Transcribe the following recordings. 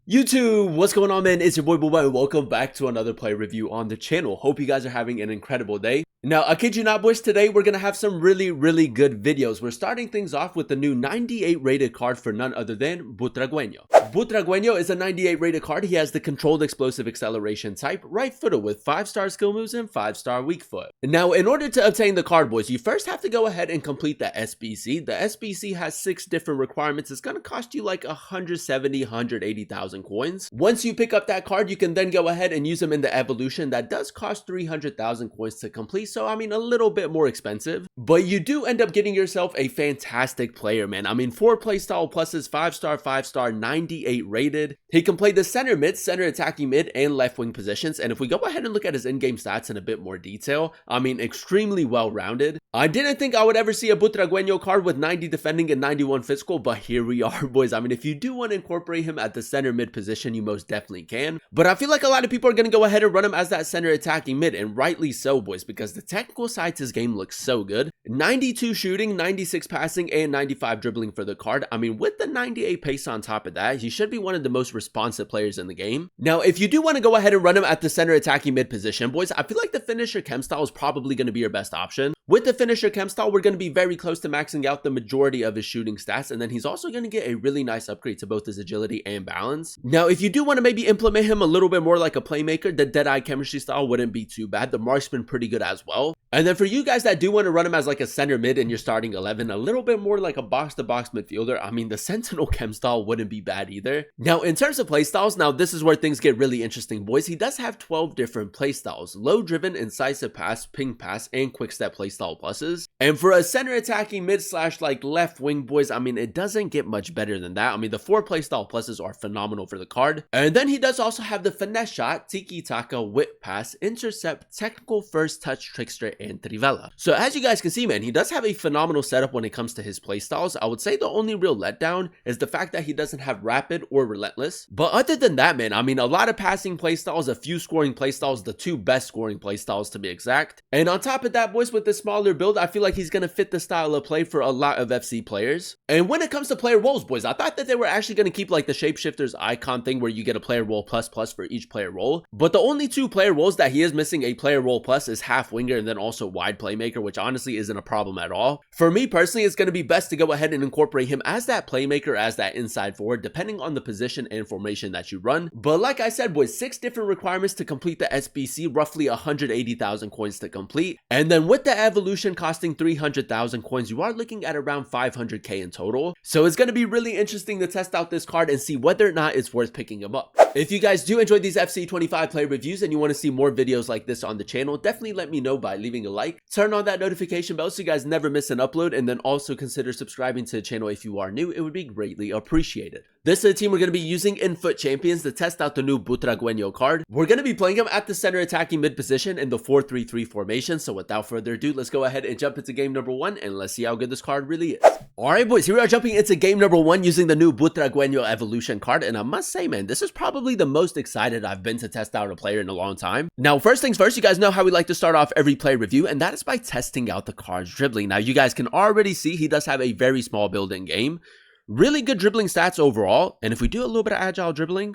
YouTube, what's going on, man? It's your boy Buba and welcome back to another play review on the channel. Hope you guys are having an incredible day. Now, I kid you not, boys, today we're gonna have some really good videos. We're starting things off with the new 98 rated card for none other than Butragueno. Butragueno is a 98 rated card. He has the controlled explosive acceleration type, right footer with 5-star skill moves and 5-star weak foot. Now, in order to obtain the card, boys, you first have to go ahead and complete the SBC. The SBC has 6 different requirements. It's gonna cost you like 170, 180,000 coins. Once you pick up that card, you can then go ahead and use them in the evolution. That does cost 300,000 coins to complete. So, I mean, a little bit more expensive, but you do end up getting yourself a fantastic player, man. I mean, 4 playstyle pluses, 5-star, 5-star, 98 rated. He can play the center mid, center attacking mid, and left wing positions. And if we go ahead and look at his in-game stats in a bit more detail, I mean, extremely well-rounded. I didn't think I would ever see a Butragueno card with 90 defending and 91 physical, but here we are, boys. I mean, if you do want to incorporate him at the center mid position, you most definitely can. But I feel like a lot of people are going to go ahead and run him as that center attacking mid, and rightly so, boys, because the technical side to his game looks so good. 92 shooting, 96 passing, and 95 dribbling for the card. I mean, with the 98 pace on top of that, he should be one of the most responsive players in the game. Now, if you do want to go ahead and run him at the center attacking mid position, boys, I feel like the finisher chem style is probably going to be your best option. With the finisher chem style, we're going to be very close to maxing out the majority of his shooting stats, and then he's also going to get a really nice upgrade to both his agility and balance. Now, if you do want to maybe implement him a little bit more like a playmaker, the Deadeye chemistry style wouldn't be too bad. The mark's been pretty good as well. And then for you guys that do want to run him as like a center mid in your starting 11, a little bit more like a box-to-box midfielder, I mean, the Sentinel chem style wouldn't be bad either. Now, in terms of playstyles, now this is where things get really interesting, boys. He does have 12 different playstyles: low-driven, incisive pass, ping pass, and quick-step playstyle pluses. And for a center attacking mid slash like left wing, boys, I mean, it doesn't get much better than that. I mean, the 4 playstyle pluses are phenomenal for the card. And then he does also have the finesse shot, tiki-taka, whip pass, intercept, technical first touch, trickster, and trivela. So as you guys can see, man, he does have a phenomenal setup when it comes to his playstyles. I would say the only real letdown is the fact that he doesn't have rapid or relentless. But other than that, man, I mean, a lot of passing playstyles, a few scoring playstyles, the 2 best scoring playstyles to be exact. And on top of that, boys, with the smaller build, I feel like he's gonna fit the style of play for a lot of FC players. And when it comes to player roles, boys, I thought that they were actually gonna keep like the Shapeshifters icon thing where you get a player role plus for each player role. But the only 2 player roles that he is missing a player role plus is half winger and then also wide playmaker, which honestly isn't a problem at all. For me personally, it's going to be best to go ahead and incorporate him as that playmaker, as that inside forward, depending on the position and formation that you run. But like I said, boys, 6 different requirements to complete the SBC, roughly 180,000 coins to complete. And then with the evolution costing 300,000 coins, you are looking at around 500k in total. So it's going to be really interesting to test out this card and see whether or not it's worth picking him up. If you guys do enjoy these FC25 play reviews and you want to see more videos like this on the channel, definitely let me know by leaving a like, turn on that notification bell so you guys never miss an upload, and then also consider subscribing to the channel if you are new. It would be greatly appreciated. This is the team we're going to be using in Foot Champions to test out the new Butragueno card. We're going to be playing him at the center attacking mid position in the 4-3-3 formation. So without further ado, let's go ahead and jump into game number 1 and let's see how good this card really is. Alright, boys, here we are jumping into game number 1 using the new Butragueno Evolution card, and I must say, man, this is probably the most excited I've been to test out a player in a long time. Now, first things first, you guys know how we like to start off every play review, and that is by testing out the card's dribbling. Now, you guys can already see he does have a very small build in game. Really good dribbling stats overall, and if we do a little bit of agile dribbling,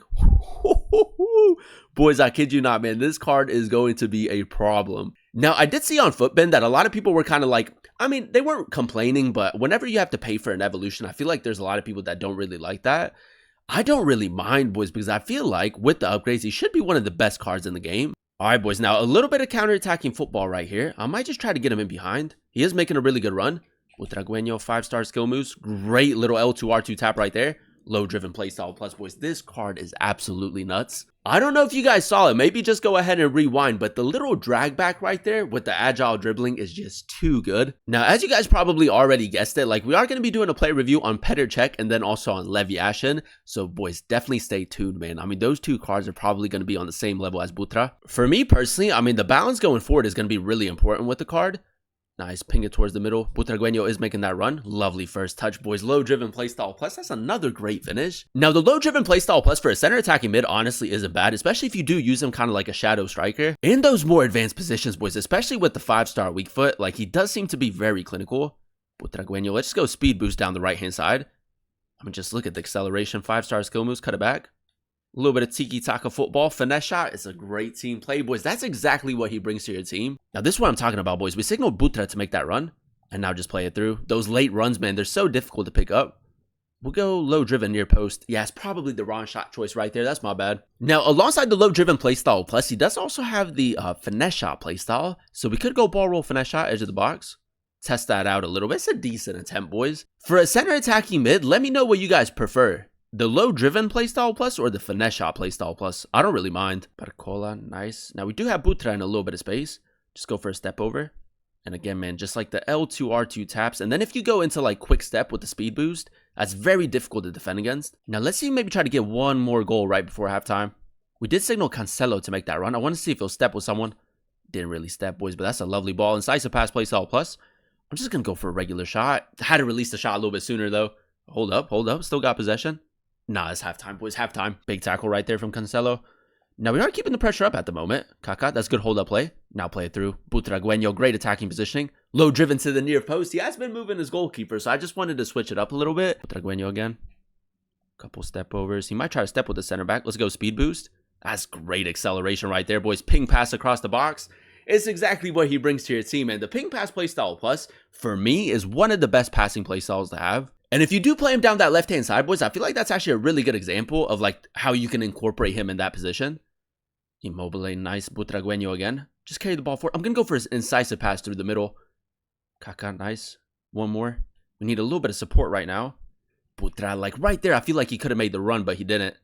boys, I kid you not, man, this card is going to be a problem. Now, I did see on Footbin that a lot of people were kind of like, I mean, they weren't complaining, but whenever you have to pay for an evolution, I feel like there's a lot of people that don't really like that. I don't really mind, boys, because I feel like with the upgrades, he should be one of the best cards in the game. All right, boys, now a little bit of counter-attacking football right here. I might just try to get him in behind. He is making a really good run. Butragueno, 5-star skill moves. Great little L2R2 tap right there. Low-driven playstyle plus, boys. This card is absolutely nuts. I don't know if you guys saw it. Maybe just go ahead and rewind, but the little drag back right there with the agile dribbling is just too good. Now, as you guys probably already guessed it, like we are going to be doing a play review on Petr Cech and then also on Levi Ashen. So, boys, definitely stay tuned, man. I mean, those 2 cards are probably going to be on the same level as Butra. For me personally, I mean, the balance going forward is going to be really important with the card. Nice, ping it towards the middle. Butragueno is making that run. Lovely first touch, boys. Low-driven playstyle plus. That's another great finish. Now, the low-driven playstyle plus for a center attacking mid honestly isn't bad, especially if you do use him kind of like a shadow striker. In those more advanced positions, boys, especially with the 5-star weak foot, like he does seem to be very clinical. Butragueno, let's just go speed boost down the right-hand side. I mean, just look at the acceleration. 5-star skill moves, cut it back. A little bit of tiki-taka football. Finesse shot is a great team play, boys. That's exactly what he brings to your team. Now, this is what I'm talking about, boys. We signaled Butra to make that run, and now just play it through. Those late runs, man, they're so difficult to pick up. We'll go low-driven near post. Yeah, it's probably the wrong shot choice right there. That's my bad. Now, alongside the low-driven playstyle, plus he does also have the finesse shot playstyle. So we could go ball roll finesse shot, edge of the box. Test that out a little bit. It's a decent attempt, boys. For a center attacking mid, let me know what you guys prefer. The low-driven playstyle plus or the finesse shot playstyle plus. I don't really mind. Barcola, nice. Now, we do have Butra in a little bit of space. Just go for a step over. And again, man, just like the L2, R2 taps. And then if you go into like quick step with the speed boost, that's very difficult to defend against. Now, let's see maybe try to get one more goal right before halftime. We did signal Cancelo to make that run. I want to see if he'll step with someone. Didn't really step, boys, but that's a lovely ball. Incisive pass playstyle plus. I'm just going to go for a regular shot. I had to release the shot a little bit sooner, though. Hold up, hold up. Still got possession. Nah, it's halftime, boys. Halftime. Big tackle right there from Cancelo. Now, we are keeping the pressure up at the moment. Kaká, that's good hold-up play. Now play it through. Butragueno, great attacking positioning. Low driven to the near post. He has been moving his goalkeeper, so I just wanted to switch it up a little bit. Butragueno again. Couple step overs. He might try to step with the center back. Let's go speed boost. That's great acceleration right there, boys. Ping pass across the box. It's exactly what he brings to your team, and the ping pass playstyle plus, for me, is one of the best passing playstyles to have. And if you do play him down that left-hand side, boys, I feel like that's actually a really good example of like how you can incorporate him in that position. Immobile, nice. Butragueno again. Just carry the ball forward. I'm going to go for his incisive pass through the middle. Kaká, nice. One more. We need a little bit of support right now. Butra, like right there, I feel like he could have made the run, but he didn't.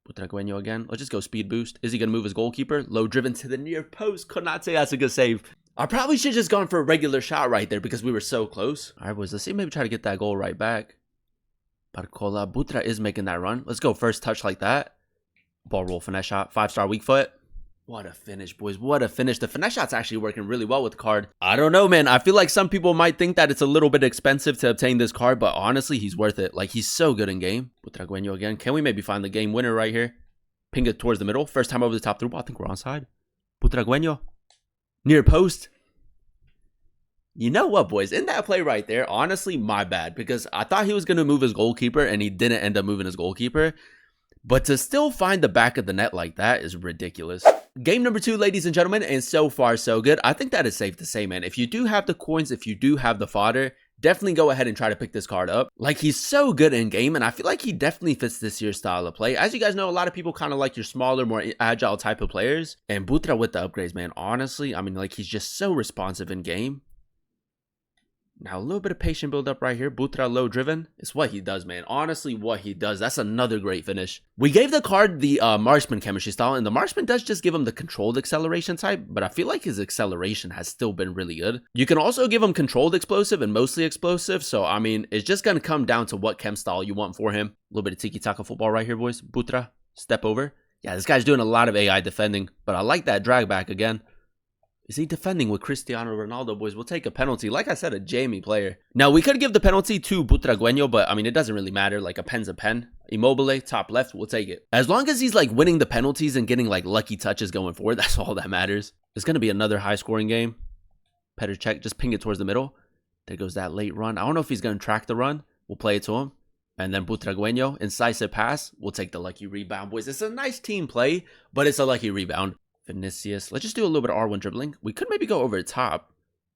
Butragueno again. Let's just go speed boost. Is he going to move his goalkeeper? Low driven to the near post. Konate, that's a good save. I probably should have just gone for a regular shot right there because we were so close. All right, boys, let's see. Maybe try to get that goal right back. Barcola. Butra is making that run. Let's go first touch like that. Ball roll finesse shot. 5-star weak foot. What a finish, boys. What a finish. The finesse shot's actually working really well with the card. I don't know, man. I feel like some people might think that it's a little bit expensive to obtain this card, but honestly, he's worth it. Like, he's so good in game. Butragueno again. Can we maybe find the game winner right here? Ping it towards the middle. First time over the top through ball. I think we're onside. Butragueno. Near post. You know what, boys? In that play right there, honestly, my bad. Because I thought he was going to move his goalkeeper, and he didn't end up moving his goalkeeper. But to still find the back of the net like that is ridiculous. Game number 2, ladies and gentlemen, and so far so good. I think that is safe to say, man. If you do have the coins, if you do have the fodder, definitely go ahead and try to pick this card up. Like, he's so good in game, and I feel like he definitely fits this year's style of play. As you guys know, a lot of people kind of like your smaller, more agile type of players. And Butra with the upgrades, man, honestly, I mean, like, he's just so responsive in game. Now, a little bit of patient build up right here. Butra low driven. It's what he does, man. Honestly, what he does. That's another great finish. We gave the card the Marksman chemistry style, and the Marksman does just give him the controlled acceleration type, but I feel like his acceleration has still been really good. You can also give him controlled explosive and mostly explosive, so I mean, it's just going to come down to what chem style you want for him. A little bit of tiki-taka football right here, boys. Butra, step over. Yeah, this guy's doing a lot of AI defending, but I like that drag back again. Is he defending with Cristiano Ronaldo, boys? We'll take a penalty. Like I said, a Jamie player. Now, we could give the penalty to Butragueno, but, I mean, it doesn't really matter. Like, a pen's a pen. Immobile, top left, we'll take it. As long as he's, like, winning the penalties and getting, like, lucky touches going forward, that's all that matters. It's going to be another high-scoring game. Petr Cech, just ping it towards the middle. There goes that late run. I don't know if he's going to track the run. We'll play it to him. And then Butragueno, incisive pass. We'll take the lucky rebound, boys. It's a nice team play, but it's a lucky rebound. Vinicius. Let's just do a little bit of R1 dribbling. We could maybe go over the top.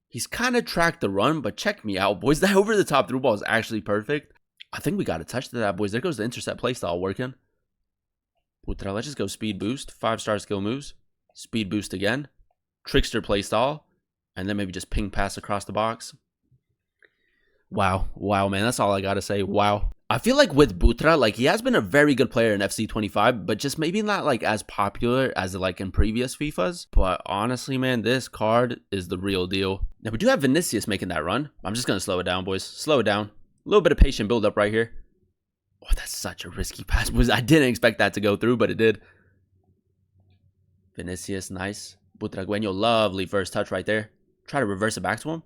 He's kind of tracked the run, but check me out, boys. That over the top through ball is actually perfect. I think we got a touch to that, boys. There goes the intercept playstyle working. Butra, let's just go speed boost. 5-star skill moves. Speed boost again. Trickster playstyle. And then maybe just ping pass across the box. Wow. Wow, man. That's all I got to say. Wow. I feel like with Butra, like, he has been a very good player in FC 25, but just maybe not, like, as popular as, like, in previous FIFAs. But honestly, man, this card is the real deal. Now, we do have Vinicius making that run. I'm just going to slow it down, boys. Slow it down. A little bit of patient build-up right here. Oh, that's such a risky pass, boys. I didn't expect that to go through, but it did. Vinicius, nice. Butragueno, lovely first touch right there. Try to reverse it back to him.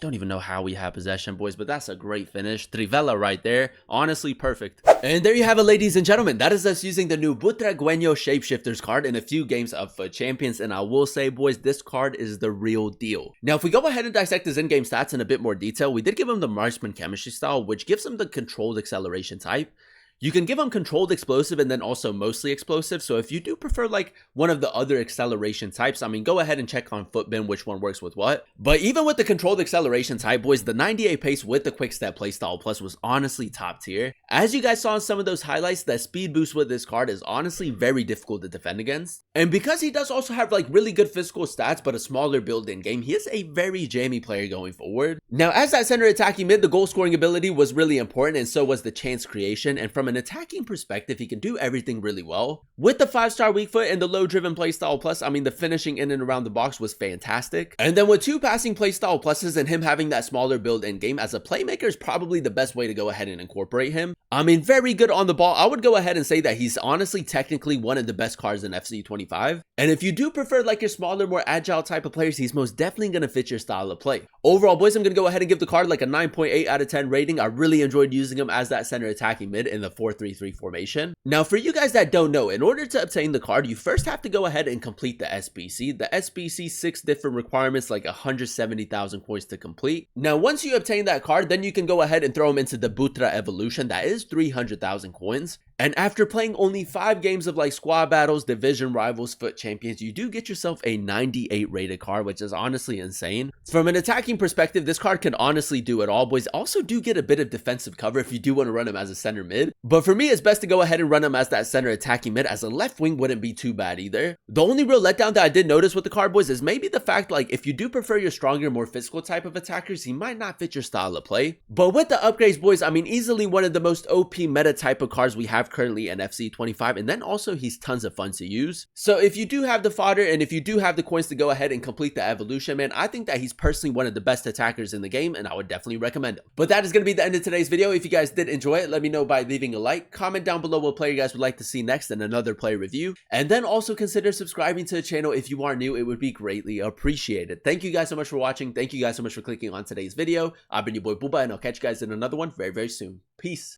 Don't even know how we have possession, boys, but that's a great finish. Trivela right there. Honestly, perfect. And there you have it, ladies and gentlemen. That is us using the new Butragueno Shapeshifters card in a few games of Champions. And I will say, boys, this card is the real deal. Now, if we go ahead and dissect his in-game stats in a bit more detail, we did give him the Marksman chemistry style, which gives him the controlled acceleration type. You can give him controlled explosive and then also mostly explosive. So if you do prefer like one of the other acceleration types, I mean, go ahead and check on Footbin which one works with what. But even with the controlled acceleration type, boys, the 98 pace with the quick step playstyle plus was honestly top tier. As you guys saw in some of those highlights, that speed boost with this card is honestly very difficult to defend against. And because he does also have like really good physical stats but a smaller build in game, he is a very jammy player going forward. Now, as that center attacking mid, the goal scoring ability was really important, and so was the chance creation. And from an attacking perspective, he can do everything really well. With the 5-star weak foot and the low driven playstyle plus, I mean, the finishing in and around the box was fantastic. And then with 2 passing playstyle pluses and him having that smaller build in game, as a playmaker is probably the best way to go ahead and incorporate him. I mean, very good on the ball. I would go ahead and say that he's honestly technically one of the best cards in FC25. And if you do prefer like your smaller, more agile type of players, he's most definitely going to fit your style of play. Overall, boys, I'm going to go ahead and give the card like a 9.8 out of 10 rating. I really enjoyed using him as that center attacking mid in the 4-3-3 formation. Now, for you guys that don't know, in order to obtain the card, you first have to go ahead and complete the SBC. The SBC, 6 different requirements, like 170,000 coins to complete. Now, once you obtain that card, then you can go ahead and throw him into the Butra Evolution. That is 300,000 coins. And after playing only 5 games of like squad battles, division rivals, foot champions, you do get yourself a 98 rated card, which is honestly insane. From an attacking perspective, this card can honestly do it all, boys. Also do get a bit of defensive cover if you do want to run him as a center mid. But for me, it's best to go ahead and run him as that center attacking mid, as a left wing wouldn't be too bad either. The only real letdown that I did notice with the card, boys, is maybe the fact like if you do prefer your stronger, more physical type of attackers, he might not fit your style of play. But with the upgrades, boys, I mean, easily one of the most OP meta type of cards we have currently in FC25, and then also he's tons of fun to use. So if you do have the fodder and if you do have the coins to go ahead and complete the evolution, man, I think that he's personally one of the best attackers in the game, and I would definitely recommend him. But that is going to be the end of today's video. If you guys did enjoy it, let me know by leaving a like, comment down below what player you guys would like to see next in another player review, and then also consider subscribing to the channel if you are new. It would be greatly appreciated. Thank you guys so much for watching. Thank you guys so much for clicking on today's video. I've been your boy Booba, and I'll catch you guys in another one very, very soon. Peace.